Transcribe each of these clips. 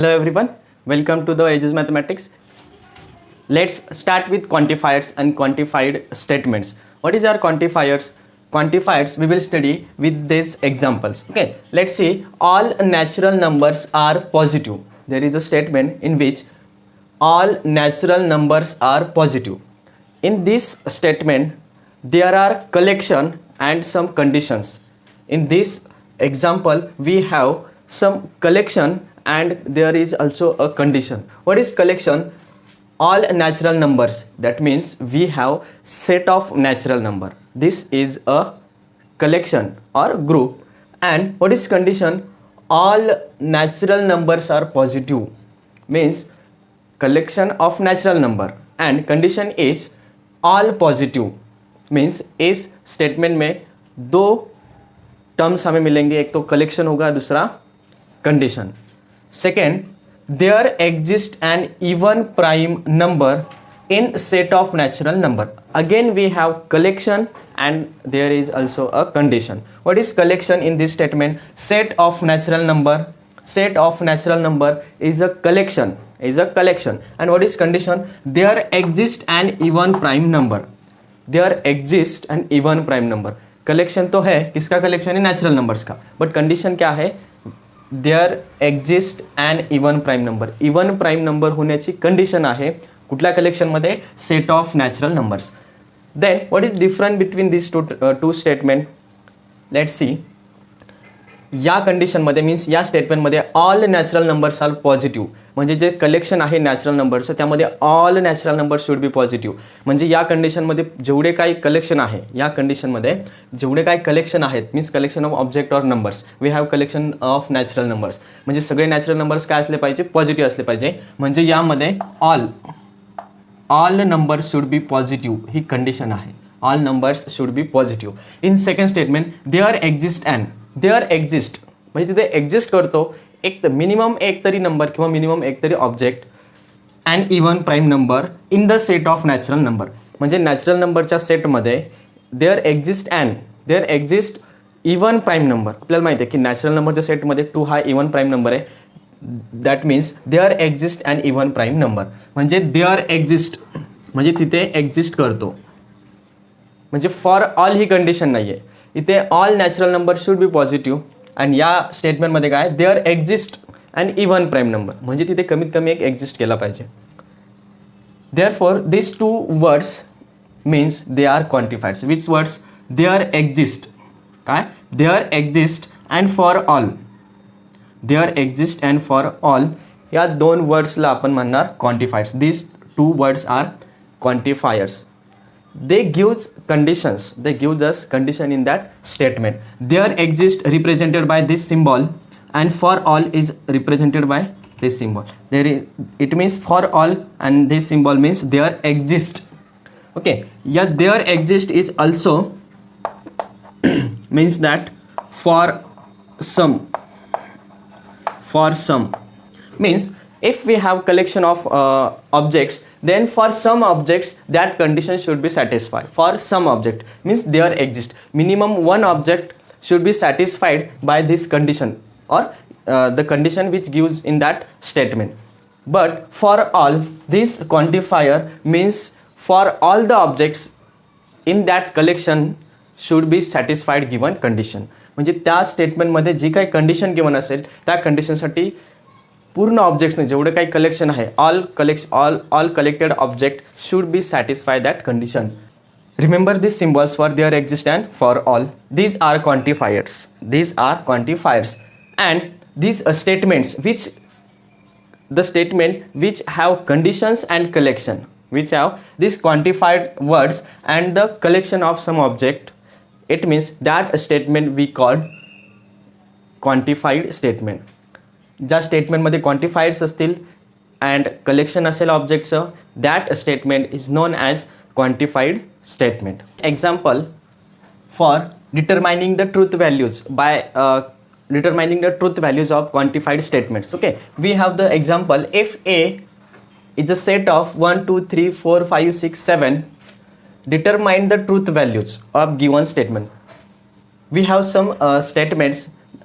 Hello everyone, welcome to the Aegis Mathematics. Let's start with quantifiers and quantified statements. What is our quantifiers? Quantifiers we will study with these examples. Okay, let's see. All natural numbers are positive. There is a statement in which all natural numbers are positive. In this statement, there are collection and some conditions. In this example, we have some collection and there is also a condition. What is collection? All natural numbers. That means we have set of natural number. This is a collection or group. And what is condition? All natural numbers are positive. Means collection of natural number. And condition is all positive. Means इस statement में दो terms हमें मिलेंगे, एक तो collection होगा, दूसरा condition. Second, there exist an even prime number in set of natural number. Again we have collection and there is also a condition. What is collection in this statement? Set of natural number. Set of natural number is a collection. And what is condition? There exists an even prime number. There exists an even prime number. Collection तो है, किसका collection है? Natural numbers का. But condition क्या है? There exist an even prime number. Even prime number होण्याची condition आहे कुठल्या कलेक्शनमध्ये? Set of natural numbers. Then what is different between this two statement? Let's see. या कंडिशनमध्ये मीन्स या स्टेटमेंटमध्ये all natural numbers are positive. म्हणजे जे कलेक्शन आहे नॅचरल नंबर्सचं त्यामध्ये all natural numbers should be positive. म्हणजे या कंडिशनमध्ये जेवढे काही कलेक्शन आहे, या कंडिशनमध्ये जेवढे काही कलेक्शन आहेत means collection of object or numbers, we have collection of natural numbers. म्हणजे सगळे नॅचरल नंबर्स काय असले पाहिजे? पॉझिटिव्ह असले पाहिजे. म्हणजे यामध्ये all numbers should be positive ही कंडिशन आहे. All numbers should be positive. In second statement, there exist and. There exist म्हणजे तिथे एक्झिस्ट करतो एक मिनिमम एक तरी नंबर किंवा मिनिमम एक तरी object and even prime number in the set of natural number. म्हणजे नॅचरल नंबरच्या सेटमध्ये there exist even prime number. आपल्याला माहिती आहे की नॅचरल नंबरच्या सेटमध्ये 2 हा इवन प्राईम नंबर आहे. That means there exist and even prime number. म्हणजे देअर एक्झिस्ट म्हणजे तिथे एक्झिस्ट करतो. म्हणजे फॉर ऑल ही कंडिशन नाही आहे. इथे all natural number should be positive. आणि या स्टेटमेंटमध्ये काय? There exist and even prime number म्हणजे तिथे कमीत कमी एक एक्झिस्ट केला पाहिजे. Therefore this two words means they are quantifieds. Which words? There exist. काय? There exist and for all. There exist and for all या दोन वर्ड्सला आपण म्हणणार quantifiers. This two words are quantifiers. They gives conditions. They gives us condition in that statement. There exist represented by this symbol and for all is represented by this symbol. It means for all and this symbol means there exist. Okay. Yeah, there exist is also means that for some. For some means if we have collection of objects, then for some objects that condition should be satisfied. For some object means there exist minimum one object should be satisfied by this condition or the condition which gives in that statement. But for all, this quantifier means for all the objects in that collection should be satisfied given condition. म्हणजे त्या स्टेटमेंटमध्ये जी काही condition given असेल त्या कंडिशनसाठी पूर्ण ऑब्जेक्ट्सने जेवढे काही collection आहे all collected object should be satisfy that condition. Remember this symbols for there exist and for all. These are quantifiers. These are quantifiers and these statements which the statement which have conditions and collection, which have these quantified words and the collection of some object, it means that statement we call quantified statement. ज्या स्टेटमेंटमध्ये quantifiers असतील and collection असेल ऑब्जेक्टचं, that statement is known as quantified statement. Example for determining the truth values by determining the truth values of quantified statements. Okay, we have the example. If A is a set of 1 2 3 4 5 6 7, determine the truth values of given statement. We have some statements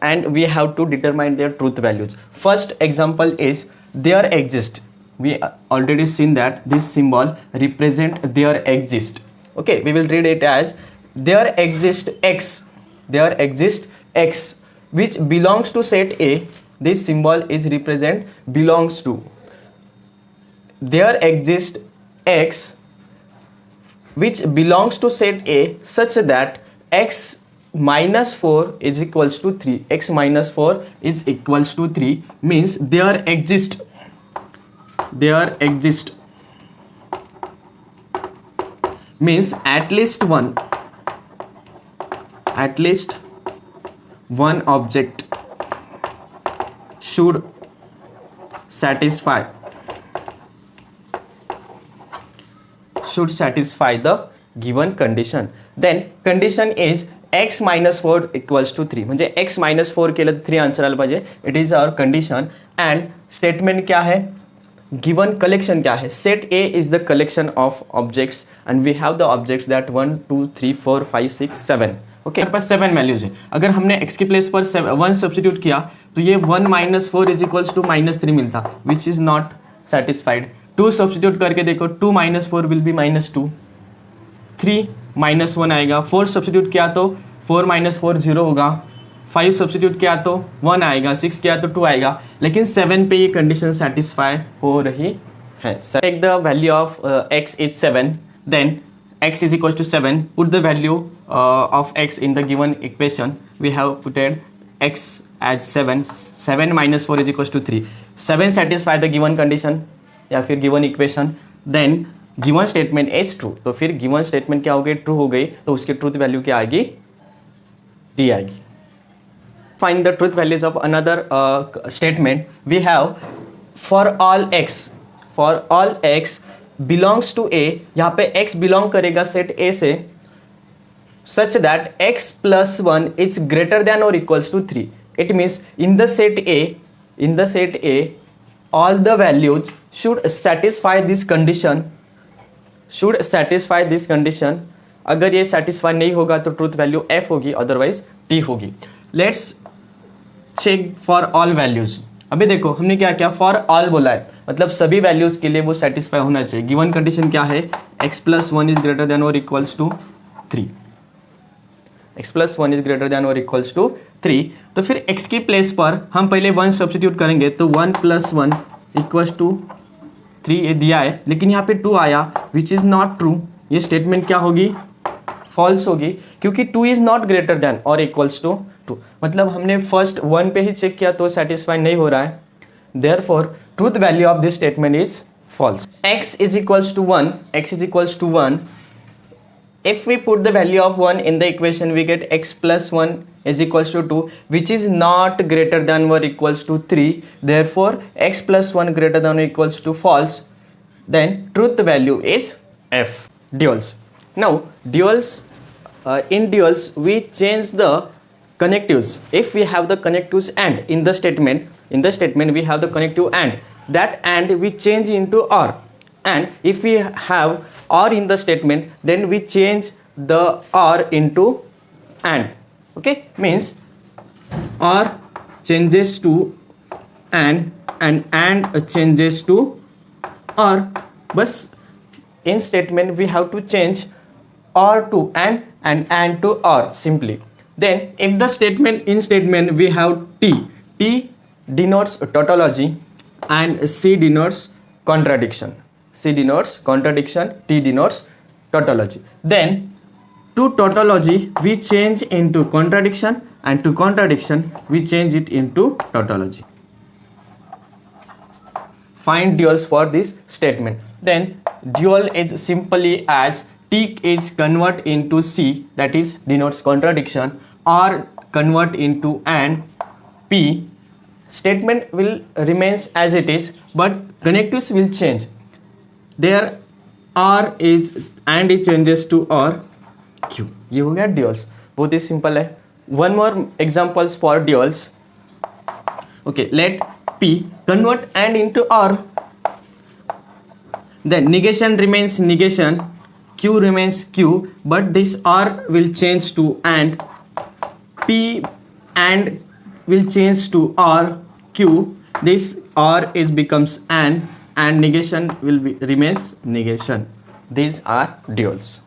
and we have to determine their truth values. First example is there exist. We already seen that this symbol represent there exist. Okay, we will read it as there exist x. There exist x which belongs to set A. This symbol is represent belongs to. There exist x which belongs to set A such that x minus 4 is equals to 3. X minus 4 is equals to 3 means there exist means at least one object should satisfy the given condition. Then condition is x minus 4 equals to 3. म्हणजे x minus 4 केलं 3 answer आलं पाहिजे. It is our condition. And statement क्या है, given collection क्या है, set A is the collection of objects and we have the objects that 1 2 3 4 5 6 7. Okay, हमारे पास 7 वैल्यूज है. अगर हमने x के प्लेस पर 1 सब्स्टिट्यूट किया तो ये 1 minus 4 is equals to minus 3 मिलता, which is not satisfied. 2 substitute करके देखो, 2 minus 4 will be minus 2, 3 minus 1 आएगा. 4 सब्स्टिट्यूट किया तो 4 माइनस 4 0 होगा. 5 सब्स्टिट्यूट किया तो 1 आएगा. 6 किया तो 2 आएगा. लेकिन 7 पे ये कंडीशन सेटिस्फाई हो रही है. Take the value of x is 7. Then x is equals to 7. Put the value of x in the given equation. We have put x as 7. 7 minus 4 is equals to 3. 7 satisfy the given condition या फिर given equation. Then given statement is true. तो फिर given statement क्या हो गई, true हो गई. तो उसकी truth value क्या आएगी, D आएगी. Find the truth values of another statement. We have for all x belongs to A. यहाँ पे x belong करेगा set A से such that x plus 1 is greater than or equals to 3. It means in the set A all the values should satisfy this condition. अगर ये satisfy नहीं होगा तो truth value F होगी, otherwise T होगी. Let's check for all values. अभी देखो हमने क्या किया, फॉर ऑल बोला है, मतलब सभी वैल्यूज के लिए वो सेटिस्फाई होना चाहिए. गिवन कंडीशन क्या है, x plus 1 is greater than और equals to 3. x plus 1 is greater than और इक्वल्स टू 3. तो फिर x की प्लेस पर हम पहले 1 सब्स्टिट्यूट करेंगे तो 1 प्लस 1 इक्वल्स टू 3 ये दिया है, लेकिन यहाँ पे 2 आया विच इज नॉट ट्रू. ये स्टेटमेंट क्या होगी, फॉल्स होगी, क्योंकि 2 इज नॉट ग्रेटर देन और इक्वल्स टू 2. मतलब हमने फर्स्ट 1 पे ही चेक किया तो सेटिस्फाई नहीं हो रहा है. Therefore truth value of this statement is false. x is equals to 1. If we put the value of 1 in the equation, we get x plus 1 is equals to 2, which is not greater than or equals to 3. Therefore x plus 1 greater than or equals to false. Then truth value is F. Duals. Now duals, in duals we change the connectives. If we have the connectives and in the statement we have the connective and, that and we change into or. And if we have or in the statement, then we change the or into and. Okay, means or changes to and changes to or. But in statement we have to change or to and to or simply. Then if the statement we have T denotes tautology and C denotes contradiction. T denotes tautology. Then to tautology we change into contradiction, and to contradiction we change it into tautology. Find duals for this statement. Then dual is simply as T is convert into C, that is denotes contradiction, or convert into and P. Statement will remains as it is, but connectives will change. There R is and it changes to or Q. ये हो गया duals. बहुत ही simple है. One more examples for duals. Okay, let P convert and into or. Then negation remains negation, Q remains Q, but this or will change to and. P and will change to or q. This or is becomes and negation will be remains negation. These are duals.